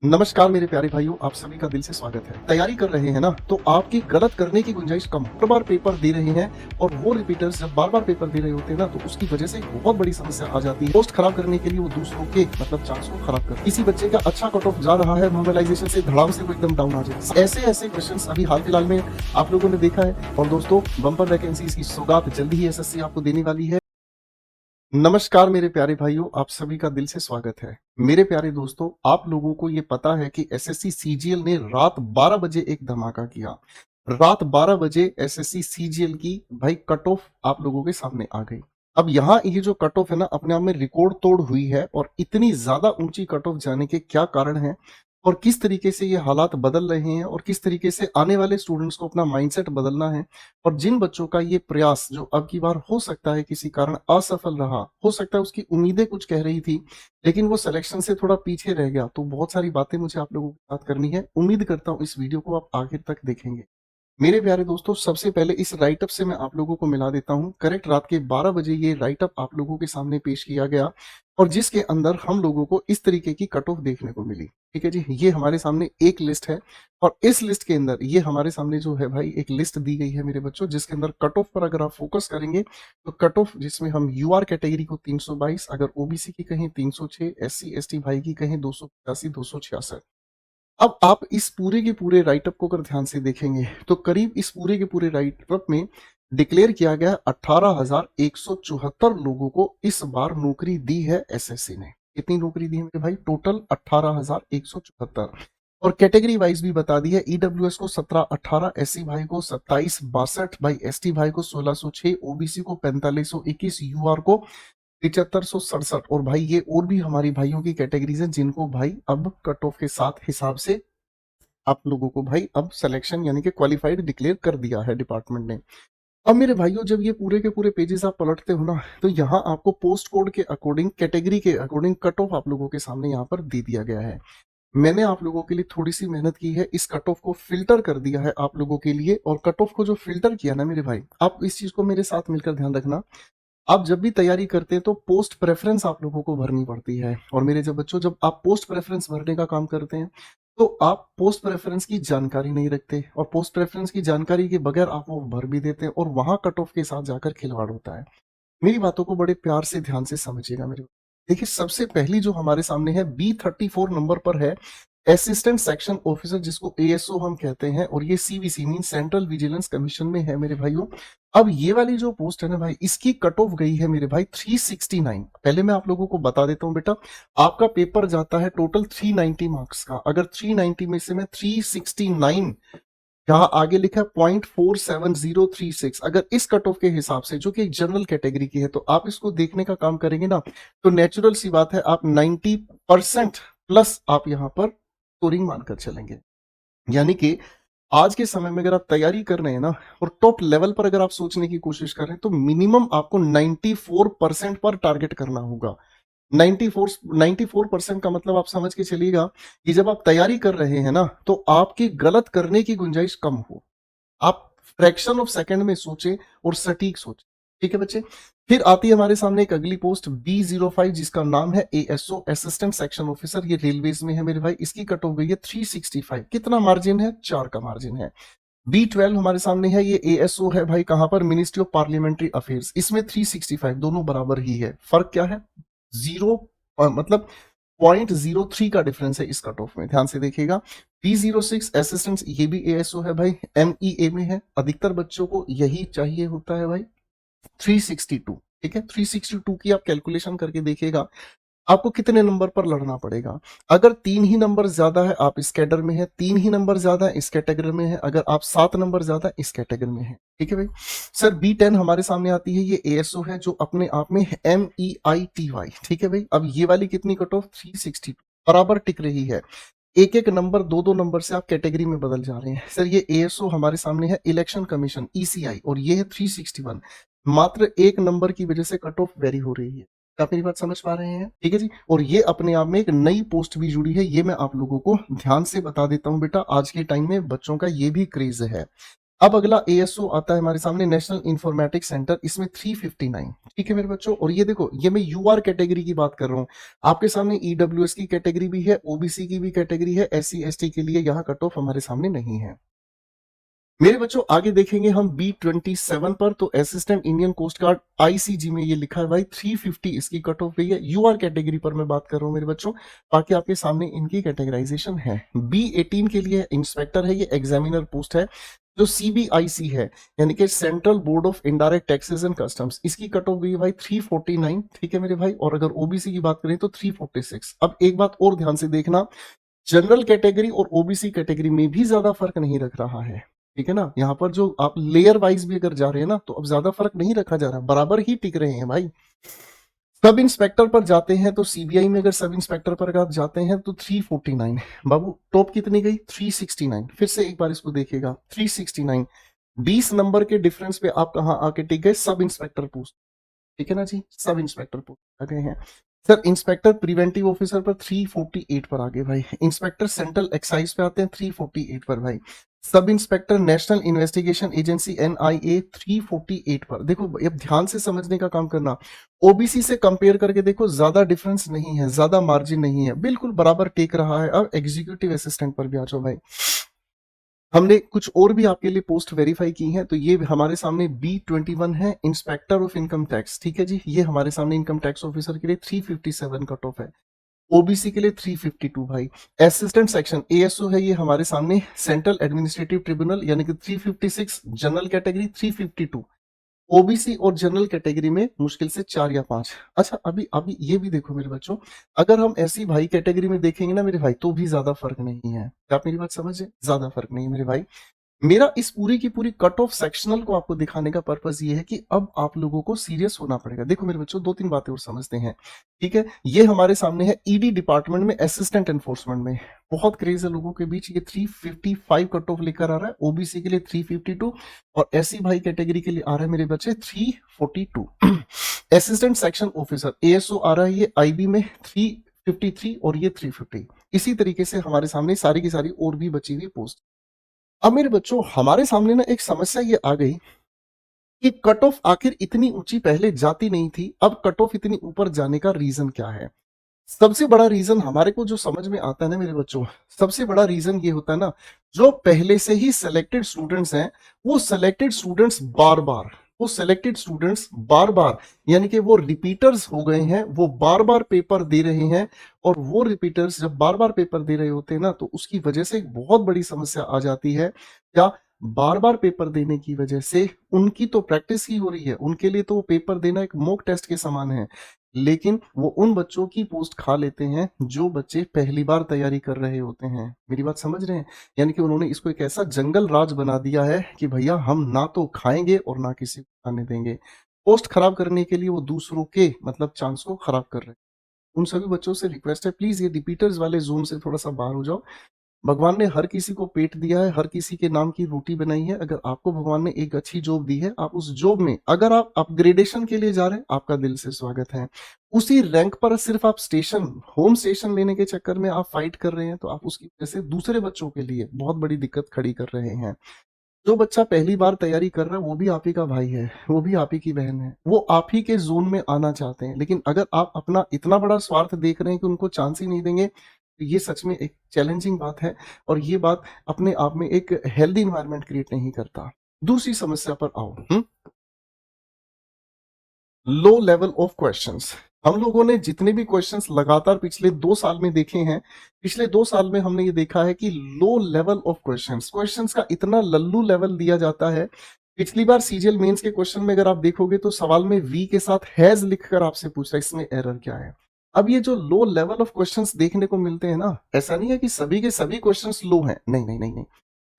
नमस्कार मेरे प्यारे भाइयों, आप सभी का दिल से स्वागत है। तैयारी कर रहे हैं ना, तो आपकी गलत करने की गुंजाइश कम। बार बार पेपर दे रहे हैं और वो रिपीटर्स जब बार बार पेपर दे रहे होते हैं ना, तो उसकी वजह से एक बहुत बड़ी समस्या आ जाती है। पोस्ट खराब करने के लिए वो दूसरों के चांस को खराब कर, किसी बच्चे का अच्छा कट ऑफ जा रहा है, मोबाइलाइजेशन से धड़ाम से वो एकदम डाउन आ जाए। ऐसे ऐसे क्वेश्चन अभी हाल फिलहाल में आप लोगों ने देखा है। और दोस्तों, बम्पर वैकेंसी की सौगात जल्दी ही एसएससी आपको देने वाली है। नमस्कार मेरे प्यारे भाइयों, आप सभी का दिल से स्वागत है। मेरे प्यारे दोस्तों, आप लोगों को ये पता है कि एसएससी सीजीएल ने रात 12 बजे एक धमाका किया। रात 12 बजे एसएससी सीजीएल की भाई कट ऑफ आप लोगों के सामने आ गई। अब यहाँ ये जो कट ऑफ है ना, अपने आप में रिकॉर्ड तोड़ हुई है। और इतनी ज्यादा ऊंची कट ऑफ जाने के क्या कारण है और किस तरीके से ये हालात बदल रहे हैं और किस तरीके से आने वाले स्टूडेंट्स को अपना माइंडसेट बदलना है। और जिन बच्चों का ये प्रयास जो अब की बार हो सकता है किसी कारण असफल रहा, हो सकता है उसकी उम्मीदें कुछ कह रही थी लेकिन वो सिलेक्शन से थोड़ा पीछे रह गया, तो बहुत सारी बातें मुझे आप लोगों के साथ करनी है। उम्मीद करता हूँ इस वीडियो को आप आखिर तक देखेंगे। मेरे प्यारे दोस्तों, सबसे पहले इस राइटअप से मैं आप लोगों को मिला देता हूं। करेक्ट रात के 12 बजे ये राइटअप आप लोगों के सामने पेश किया गया और जिसके अंदर हम लोगों को इस तरीके की कट ऑफ देखने को मिली। ठीक है जी, ये हमारे सामने एक लिस्ट है और इस लिस्ट के अंदर ये हमारे सामने जो है भाई एक लिस्ट दी गई है मेरे बच्चों, जिसके अंदर कट ऑफ पर अगर आप फोकस करेंगे तो कट ऑफ जिसमें हम यूआर कैटेगरी को 322, अगर ओबीसी की कहें 306, एससी एसटी भाई की कहें 285, 266। अब आप इस पूरे के पूरे राइटअप को अगर ध्यान से देखेंगे तो करीब इस पूरे के पूरे राइटअप में डिक्लेयर किया गया 18,174 लोगों को इस बार नौकरी दी है एसएससी ने। कितनी नौकरी दी है मेरे भाई? टोटल 18,174। और कैटेगरी वाइज भी बता दी है। ईडब्ल्यूएस को 1718, एससी भाई को 2762 भाई, एसटी भाई को 1606, ओबीसी को 4521, यूआर को 7567। और भाई ये और भी हमारी भाइयों की कैटेगरीज हैं जिनको भाई अब कट ऑफ के साथ हिसाब से आप लोगों को भाई अब सिलेक्शन यानी कि क्वालिफाइड डिक्लेयर कर दिया है डिपार्टमेंट ने। अब मेरे भाइयों, जब ये पूरे के पूरे पेजेस आप पलटते हो ना, तो यहाँ आपको पोस्ट कोड के अकॉर्डिंग, कैटेगरी के अकॉर्डिंग कट ऑफ आप लोगों के सामने यहाँ पर दे दिया गया है। मैंने आप लोगों के लिए थोड़ी सी मेहनत की है, इस कट ऑफ को फिल्टर कर दिया है आप लोगों के लिए। और कट ऑफ को जो फिल्टर किया ना मेरे भाई, आप इस चीज को मेरे साथ मिलकर ध्यान रखना। आप जब भी तैयारी करते हैं तो पोस्ट प्रेफरेंस आप लोगों को भरनी पड़ती है। और मेरे जब बच्चों, जब आप पोस्ट प्रेफरेंस भरने का काम करते हैं तो आप पोस्ट प्रेफरेंस की जानकारी नहीं रखते और पोस्ट प्रेफरेंस की जानकारी के बगैर आप वो भर भी देते हैं और वहां कट ऑफ के साथ जाकर खिलवाड़ होता है। मेरी बातों को बड़े प्यार से ध्यान से समझिएगा मेरे। देखिए, सबसे पहली जो हमारे सामने है B34 नंबर पर है असिस्टेंट सेक्शन ऑफिसर, जिसको एएसओ हम कहते हैं। और ये CVC mean central vigilance commission में है मेरे भाइयों। अब ये वाली जो पोस्ट है ना भाई, इसकी कट ऑफ गई है मेरे भाई 369। पहले मैं आप लोगों को बता देता हूं बेटा, आपका पेपर जाता है टोटल 390 मार्क्स का। अगर 390 में से मैं 369, यहाँ आगे लिखा है 0.47036, अगर इस कट ऑफ के हिसाब से, जो कि एक जनरल कैटेगरी की है, तो आप इसको देखने का काम करेंगे ना, तो नेचुरल सी बात है आप 90% प्लस आप यहाँ पर स्कोरिंग मानकर चलेंगे। यानी कि आज के समय में अगर आप तैयारी कर रहे हैं ना और टॉप लेवल पर अगर आप सोचने की कोशिश कर रहे हैं, तो मिनिमम आपको 94% पर टारगेट करना होगा। 94% का मतलब आप समझ के चलिएगा कि जब आप तैयारी कर रहे हैं ना, तो आपकी गलत करने की गुंजाइश कम हो। आप फ्रैक्शन ऑफ सेकंड में सोचें और सटीक सोचें। ठीक है बच्चे। फिर आती है हमारे सामने एक अगली पोस्ट B05, जिसका नाम है एएसओ असिस्टेंट सेक्शन ऑफिसर। ये रेलवेज में है मेरे भाई। इसकी कट ऑफ गई है 365। कितना मार्जिन है? 4 का मार्जिन है। B12 हमारे सामने है, ये एएसओ है भाई, कहां पर? Ministry of parliamentary affairs. इसमें 365, दोनों बराबर ही है। फर्क क्या है? 0 मतलब 0.03 का डिफरेंस है इस कट ऑफ में। ध्यान से देखिएगा। B06 असिस्टेंट, ये भी एएसओ है भाई, MEA में है। अधिकतर बच्चों को यही चाहिए होता है भाई। 362, ठीक है। 362 की आप कैलकुलेशन करके देखिएगा आपको कितने नंबर पर लड़ना पड़ेगा। अगर 3 ही नंबर ज्यादा है, आप इस कैडर में है। 3 ही नंबर ज्यादा है, इस कैटेगरी में है। अगर आप 7 नंबर ज्यादा, इस कैटेगरी में है। ठीक है भाई। सर B10 हमारे सामने आती है, ये एएसओ है जो अपने आप में MEITY। ठीक है भाई। अब ये वाली कितनी कट ऑफ? 362 बराबर टिक रही है। एक एक नंबर, दो दो नंबर से आप कैटेगरी में बदल जा रहे हैं। सर ये एएसओ हमारे सामने है इलेक्शन कमीशन ECI, और ये है 361। मात्र एक नंबर की वजह से कट ऑफ वेरी हो रही है। आप मेरी बात समझ पा रहे हैं? ठीक है जी। और ये अपने आप में एक नई पोस्ट भी जुड़ी है, ये मैं आप लोगों को ध्यान से बता देता हूं बेटा। आज के टाइम में बच्चों का ये भी क्रेज है। अब अगला एएसओ आता है हमारे सामने, नेशनल इंफॉर्मेटिक्स सेंटर, इसमें 359। ठीक है मेरे बच्चों, और ये देखो, ये मैं यूआर कैटेगरी की बात कर रहा हूँ। आपके सामने ईडब्ल्यूएस की कैटेगरी भी है, ओबीसी की भी कैटेगरी है, एससी एसटी के लिए यहाँ कट ऑफ हमारे सामने नहीं है। मेरे बच्चों आगे देखेंगे हम B27 पर, तो assistant Indian coast guard ICG में ये लिखा है भाई 350 इसकी कट ऑफ गई है। यूआर कैटेगरी पर मैं बात कर रहा हूँ मेरे बच्चों, बाकी आपके सामने इनकी कैटेगराइजेशन है। B18 के लिए इंस्पेक्टर है, ये एग्जामिनर पोस्ट है। जो सीबीआईसी है यानी कि central board of indirect taxes and customs, इसकी कट ऑफ गई है भाई 349। ठीक है मेरे भाई, और अगर ओबीसी की बात करें तो 346। अब एक बात और ध्यान से देखना, जनरल कैटेगरी और ओबीसी कैटेगरी में भी ज्यादा फर्क नहीं रख रहा है। ठीक है ना, यहाँ पर जो आप लेयर वाइज भी अगर जा रहे हैं ना, तो अब ज्यादा फर्क नहीं रखा जा रहा, बराबर ही टिक रहे हैं भाई। सब इंस्पेक्टर पर जाते हैं तो सीबीआई में अगर सब इंस्पेक्टर पर अगर जाते हैं तो 349। बाबू टॉप कितनी गई? 369। फिर से एक बार इसको देखिएगा, 369। 20 नंबर के डिफरेंस पे आप कहाँ आके टिक गए? Sub inspector post. ठीक है ना जी, सब इंस्पेक्टर पोस्ट आ गए हैं। सर इंस्पेक्टर प्रिवेंटिव ऑफिसर पर 348 पर आ गए भाई। इंस्पेक्टर सेंट्रल एक्साइज पे आते हैं 348 पर भाई। Sub inspector national investigation agency NIA 348 पर। देखो अब ध्यान से समझने का काम करना, ओबीसी से कंपेयर करके देखो ज्यादा डिफरेंस नहीं है, ज्यादा मार्जिन नहीं है, बिल्कुल बराबर टेक रहा है। अब एग्जीक्यूटिव असिस्टेंट पर भी आ जाओ भाई। हमने कुछ और भी आपके लिए पोस्ट वेरीफाई की हैं, तो ये हमारे सामने B21 है, इंस्पेक्टर ऑफ इनकम टैक्स। ठीक है जी, ये हमारे सामने इनकम टैक्स ऑफिसर के लिए 357 कट ऑफ है। ओबीसी के लिए 352 भाई। असिस्टेंट सेक्शन एएसओ है, ये हमारे सामने सेंट्रल एडमिनिस्ट्रेटिव ट्रिब्यूनल यानी कि 356। General category 352। ओबीसी और जनरल कैटेगरी में मुश्किल से 4 या 5। अच्छा अभी अभी ये भी देखो मेरे बच्चों, अगर हम ऐसी भाई कैटेगरी में देखेंगे ना मेरे भाई, तो भी ज्यादा फर्क नहीं है। क्या आप मेरी बात समझे? ज्यादा फर्क नहीं है मेरे भाई। मेरा इस पूरी की पूरी कट ऑफ सेक्शनल को आपको दिखाने का पर्पस ये है कि अब आप लोगों को सीरियस होना पड़ेगा। देखो मेरे बच्चों, 2-3 बातें और समझते हैं। ठीक है, ये हमारे सामने है ईडी डिपार्टमेंट में, असिस्टेंट एनफोर्समेंट में बहुत क्रेज है लोगों के बीच। ये 355 कट ऑफ लेकर आ रहा है, ओबीसी के लिए 352 और एससी भाई कैटेगरी के लिए आ रहा है मेरे बच्चे 342। असिस्टेंट सेक्शन ऑफिसर एएसओ आ रहा है ये आईबी में 353 और ये 350। इसी तरीके से हमारे सामने सारी की सारी और भी बची हुई पोस्ट। अब मेरे बच्चों हमारे सामने ना एक समस्या ये आ गई कि कट ऑफ आखिर इतनी ऊंची पहले जाती नहीं थी, अब कट ऑफ इतनी ऊपर जाने का रीजन क्या है? सबसे बड़ा रीजन हमारे को जो समझ में आता है ना मेरे बच्चों, सबसे बड़ा रीजन ये होता है ना, जो पहले से ही सिलेक्टेड स्टूडेंट्स हैं, वो सिलेक्टेड स्टूडेंट्स बार बार वो सिलेक्टेड स्टूडेंट्स बार बार यानी कि वो रिपीटर्स हो गए हैं, वो बार बार पेपर दे रहे हैं। और वो रिपीटर्स जब बार बार पेपर दे रहे होते हैं ना, तो उसकी वजह से एक बहुत बड़ी समस्या आ जाती है। क्या? बार बार पेपर देने की वजह से उनकी तो प्रैक्टिस ही हो रही है, उनके लिए तो वो पेपर देना एक मॉक टेस्ट के समान है, लेकिन वो उन बच्चों की पोस्ट खा लेते हैं जो बच्चे पहली बार तैयारी कर रहे होते हैं। मेरी बात समझ रहे हैं? यानी कि उन्होंने इसको एक ऐसा जंगल राज बना दिया है कि भैया हम ना तो खाएंगे और ना किसी को खाने देंगे। पोस्ट खराब करने के लिए वो दूसरों के मतलब चांस को खराब कर रहे हैं। उन सभी बच्चों से रिक्वेस्ट है, प्लीज ये रिपीटर्स वाले जोन से थोड़ा सा बाहर हो जाओ। भगवान ने हर किसी को पेट दिया है, हर किसी के नाम की रोटी बनाई है। अगर आपको भगवान ने एक अच्छी जॉब दी है, आप उस जॉब में अगर आप अपग्रेडेशन के लिए जा रहे हैं, आपका दिल से स्वागत है। उसी रैंक पर सिर्फ आप स्टेशन होम स्टेशन लेने के चक्कर में आप फाइट कर रहे हैं, तो आप उसकी वजह से दूसरे बच्चों के लिए बहुत बड़ी दिक्कत खड़ी कर रहे हैं। जो बच्चा पहली बार तैयारी कर रहा है, वो भी आप ही का भाई है, वो भी आप ही की बहन है, वो आप ही के जोन में आना चाहते हैं। लेकिन अगर आप अपना इतना बड़ा स्वार्थ देख रहे हैं कि उनको चांस ही नहीं देंगे, तो ये सच में एक चैलेंजिंग बात है, और ये बात अपने आप में एक हेल्दी इन्वायरमेंट क्रिएट नहीं करता। दूसरी समस्या पर आओ, लो लेवल ऑफ क्वेश्चंस। हम लोगों ने जितने भी क्वेश्चंस लगातार पिछले 2 साल में देखे हैं, पिछले 2 साल में हमने ये देखा है कि लो लेवल ऑफ क्वेश्चंस का इतना लल्लू लेवल दिया जाता है। पिछली बार सीजीएल मेंस के क्वेश्चन में अगर आप देखोगे तो सवाल में वी के साथ हैज लिखकर आपसे पूछ रहा है, इसमें एरर क्या है? अब ये जो लो लेवल ऑफ क्वेश्चंस देखने को मिलते हैं ना, ऐसा नहीं है कि सभी के सभी क्वेश्चंस लो हैं, नहीं नहीं नहीं नहीं।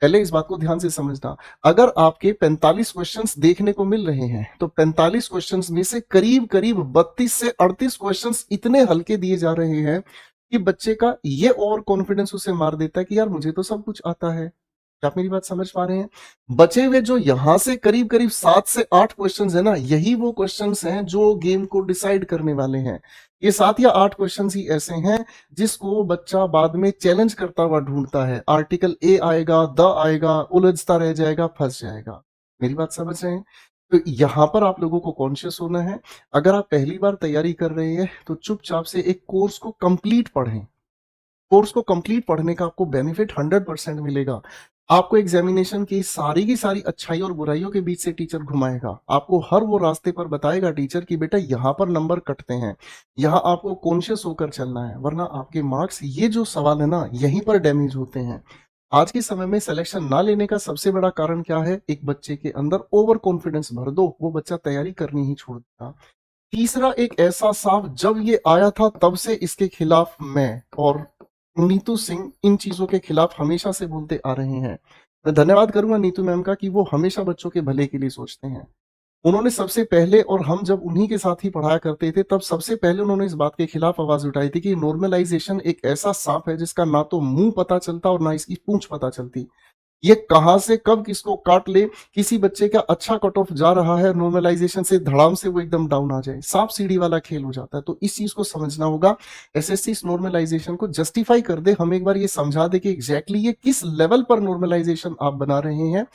पहले इस बात को ध्यान से समझना, अगर आपके 45 क्वेश्चंस देखने को मिल रहे हैं, तो 45 क्वेश्चंस में से करीब करीब 32 से 38 क्वेश्चंस इतने हल्के दिए जा रहे हैं कि बच्चे का ये ओवर कॉन्फिडेंस उसे मार देता है कि यार मुझे तो सब कुछ आता है। क्या आप मेरी बात समझ पा रहे हैं? बचे हुए जो यहाँ से करीब करीब 7 से 8 क्वेश्चंस है ना, यही वो क्वेश्चंस हैं जो गेम को डिसाइड करने वाले हैं। ये 7 या 8 क्वेश्चंस ही ऐसे हैं जिसको बच्चा बाद में चैलेंज करता हुआ ढूंढता है। आर्टिकल ए आएगा, द आएगा, उलझता रह जाएगा, फंस जाएगा। मेरी बात समझ रहे हैं? तो यहाँ पर आप लोगों को कॉन्शियस होना है। अगर आप पहली बार तैयारी कर रहे हैं तो चुपचाप से एक कोर्स को कंप्लीट पढ़ें। कोर्स को कंप्लीट पढ़ने का आपको बेनिफिट 100% मिलेगा। आपको एग्जामिनेशन की सारी अच्छाई और बुराइयों के बीच से टीचर घुमाएगा। आपको हर वो रास्ते पर बताएगा टीचर कि बेटा यहाँ पर नंबर कटते हैं, यहाँ आपको कॉन्शियस होकर चलना है, वरना आपके मार्क्स ये जो सवाल है ना यहीं पर डैमेज होते हैं। आज के समय में सिलेक्शन ना लेने का सबसे बड़ा कारण क्या है? एक बच्चे के अंदर ओवर कॉन्फिडेंस भर दो, वो बच्चा तैयारी करनी ही छोड़ देगा। तीसरा एक ऐसा सांप जब ये आया था तब से इसके खिलाफ मैं और नीतू सिंह इन चीजों के खिलाफ हमेशा से बोलते आ रहे हैं। मैं धन्यवाद करूंगा नीतू मैम का कि वो हमेशा बच्चों के भले के लिए सोचते हैं। उन्होंने सबसे पहले, और हम जब उन्हीं के साथ ही पढ़ाया करते थे तब सबसे पहले उन्होंने इस बात के खिलाफ आवाज उठाई थी कि नॉर्मलाइजेशन एक ऐसा सांप है जिसका ना तो मुंह पता चलता और ना इसकी पूंछ पता चलती। ये कहां से कब किसको काट ले, किसी बच्चे का अच्छा कट ऑफ जा रहा है नॉर्मलाइजेशन से, धड़ाम से वो एकदम डाउन आ जाए, सांप सीढ़ी वाला खेल हो जाता है। तो इस चीज को समझना होगा। एसएससी इस नॉर्मलाइजेशन को जस्टिफाई कर दे, हम एक बार ये समझा दे कि एग्जैक्टली ये किस लेवल पर नॉर्मलाइजेशन आप बना रहे हैं।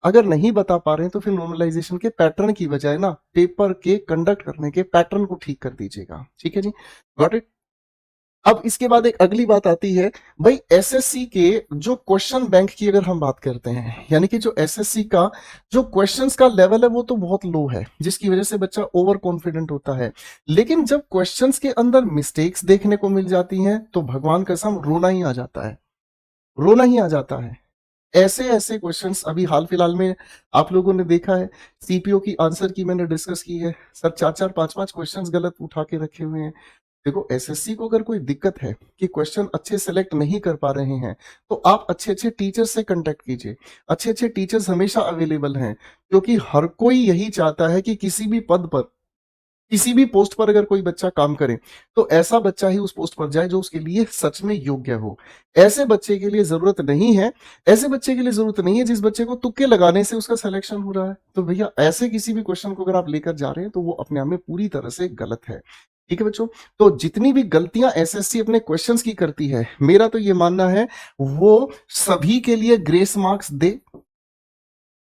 अगर नहीं बता पा रहे हैं तो फिर नॉर्मलाइजेशन के पैटर्न की बजाय ना पेपर के कंडक्ट करने के पैटर्न को ठीक कर दीजिएगा। ठीक है जी, गॉट इट। अब इसके बाद एक अगली बात आती है, भाई एसएससी के जो क्वेश्चन बैंक की अगर हम बात करते हैं, यानी कि जो एसएससी का जो क्वेश्चंस का लेवल है वो तो बहुत लो है, जिसकी वजह से बच्चा ओवर कॉन्फिडेंट होता है। लेकिन जब क्वेश्चंस के अंदर मिस्टेक्स देखने को मिल जाती हैं तो भगवान कसम रोना ही आ जाता है, रोना ही आ जाता है। ऐसे ऐसे क्वेश्चंस अभी हाल फिलहाल में आप लोगों ने देखा है। सीपीओ की आंसर की मैंने डिस्कस की है, सर 4-4 5-5 क्वेश्चंस गलत उठा के रखे हुए हैं। देखो एसएससी को अगर कोई दिक्कत है कि क्वेश्चन अच्छे सेलेक्ट नहीं कर पा रहे हैं तो आप अच्छे अच्छे टीचर्स से कांटेक्ट कीजिए। अच्छे अच्छे टीचर्स हमेशा अवेलेबल हैं, क्योंकि हर कोई यही चाहता है कि किसी भी पद पर, किसी भी पोस्ट पर अगर कोई बच्चा काम करे तो ऐसा बच्चा ही उस पोस्ट पर जाए जो उसके लिए सच में योग्य हो। ऐसे बच्चे के लिए जरूरत नहीं है, ऐसे बच्चे के लिए जरूरत नहीं है जिस बच्चे को तुक्के लगाने से उसका सिलेक्शन हो रहा है। तो भैया ऐसे किसी भी क्वेश्चन को अगर आप लेकर जा रहे हैं तो वो अपने आप में पूरी तरह से गलत है। ठीक है बच्चों, तो जितनी भी गलतियां एसएससी अपने क्वेश्चंस की करती है, मेरा तो ये मानना है वो सभी के लिए ग्रेस मार्क्स दे।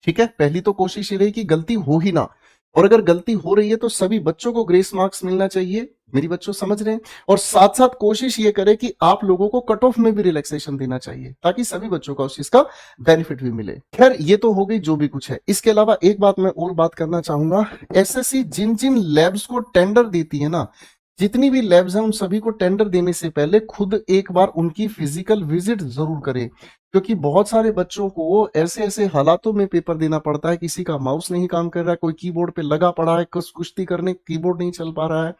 ठीक है, पहली तो कोशिश ये रही कि गलती हो ही ना, और अगर गलती हो रही है तो सभी बच्चों को ग्रेस मार्क्स मिलना चाहिए। मेरी बच्चों समझ रहे हैं? और साथ साथ कोशिश ये करे कि आप लोगों को कट ऑफ में भी रिलैक्सेशन देना चाहिए ताकि सभी बच्चों का उस चीज का बेनिफिट भी मिले। खैर ये तो हो गई जो भी कुछ है। इसके अलावा एक बात मैं और बात करना चाहूंगा, एसएससी जिन जिन लैब्स को टेंडर देती है ना, जितनी भी लैब्स हैं उन सभी को टेंडर देने से पहले खुद एक बार उनकी फिजिकल विजिट जरूर करें, क्योंकि बहुत सारे बच्चों को ऐसे ऐसे हालातों में पेपर देना पड़ता है, किसी का माउस नहीं काम कर रहा है, कोई कीबोर्ड पे लगा पड़ा है, कुश्ती करने कीबोर्ड नहीं चल पा रहा है,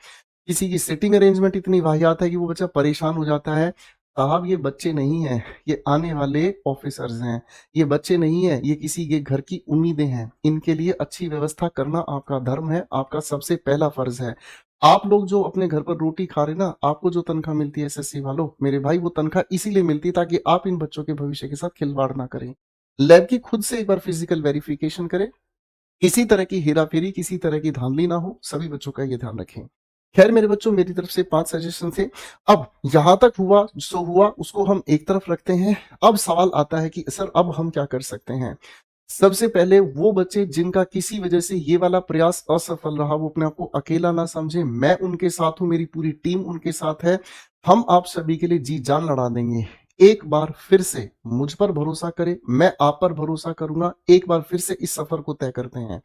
किसी की सिटिंग अरेंजमेंट इतनी वाहियात है कि वो बच्चा परेशान हो जाता है। साहब ये बच्चे नहीं हैं, ये आने वाले ऑफिसर्स हैं, ये बच्चे नहीं है, ये किसी के घर की उम्मीदें हैं। इनके लिए अच्छी व्यवस्था करना आपका धर्म है, आपका सबसे पहला फर्ज है। आप लोग जो अपने घर पर रोटी खा रहे ना, आपको जो तनख्वाह मिलती है एसएससी वालों, मेरे भाई वो तनख्वाह इसीलिए मिलती है ताकि आप इन बच्चों के भविष्य के साथ खिलवाड़ ना करें। लैब की खुद से एक बार फिजिकल वेरिफिकेशन करें, किसी तरह की हेराफेरी, किसी तरह की धांधली ना हो, सभी बच्चों का ये ध्यान रखें। खैर मेरे बच्चों, मेरी तरफ से 5 सजेशन थे। अब यहां तक हुआ सो हुआ, उसको हम एक तरफ रखते हैं। अब सवाल आता है कि सर अब हम क्या कर सकते हैं। सबसे पहले वो बच्चे जिनका किसी वजह से ये वाला प्रयास असफल रहा, वो अपने आप को अकेला ना समझे, मैं उनके साथ हूं, मेरी पूरी टीम उनके साथ है। हम आप सभी के लिए जी जान लड़ा देंगे। एक बार फिर से मुझ पर भरोसा करें, मैं आप पर भरोसा करूंगा। एक बार फिर से इस सफर को तय करते हैं।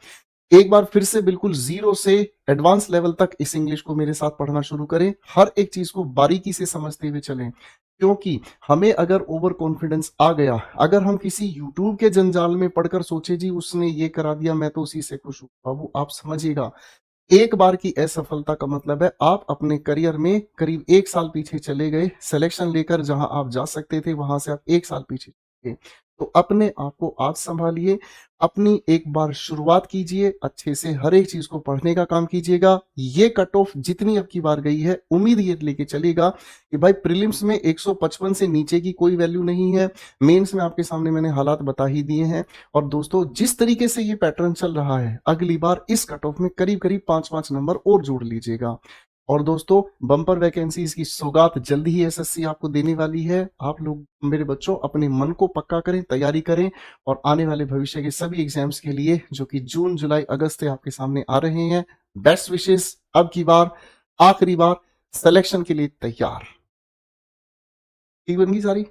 एक बार फिर से बिल्कुल जीरो से एडवांस लेवल तक इस इंग्लिश को मेरे साथ पढ़ना शुरू करें। हर एक चीज को बारीकी से समझते हुए चलें, क्योंकि हमें अगर ओवर कॉन्फिडेंस आ गया, अगर हम किसी यूट्यूब के जंजाल में पढ़कर सोचे जी उसने ये करा दिया मैं तो उसी से खुश हूं, बाबू आप समझिएगा, एक बार की असफलता का मतलब है आप अपने करियर में करीब 1 साल पीछे चले गए। सिलेक्शन लेकर जहां आप जा सकते थे वहां से आप 1 साल पीछे चले गए। तो अपने आप को आज संभालिए, अपनी एक बार शुरुआत कीजिए, अच्छे से हर एक चीज को पढ़ने का काम कीजिएगा। ये कट ऑफ जितनी अब की बार गई है, उम्मीद ये लेके चलेगा कि भाई प्रीलिम्स में 155 से नीचे की कोई वैल्यू नहीं है। मेंस में आपके सामने मैंने हालात बता ही दिए हैं। और दोस्तों, जिस तरीके से ये पैटर्न चल रहा है, अगली बार इस कट ऑफ में करीब करीब 5-5 नंबर और जोड़ लीजिएगा। और दोस्तों, बम्पर वैकेंसीज की सौगात जल्दी ही एसएससी आपको देने वाली है। आप लोग मेरे बच्चों अपने मन को पक्का करें, तैयारी करें और आने वाले भविष्य के सभी एग्जाम्स के लिए जो कि जून, जुलाई, अगस्त से आपके सामने आ रहे हैं, बेस्ट विशेष। अब की बार, आखिरी बार, सिलेक्शन के लिए तैयार। ठीक बन गई सारी।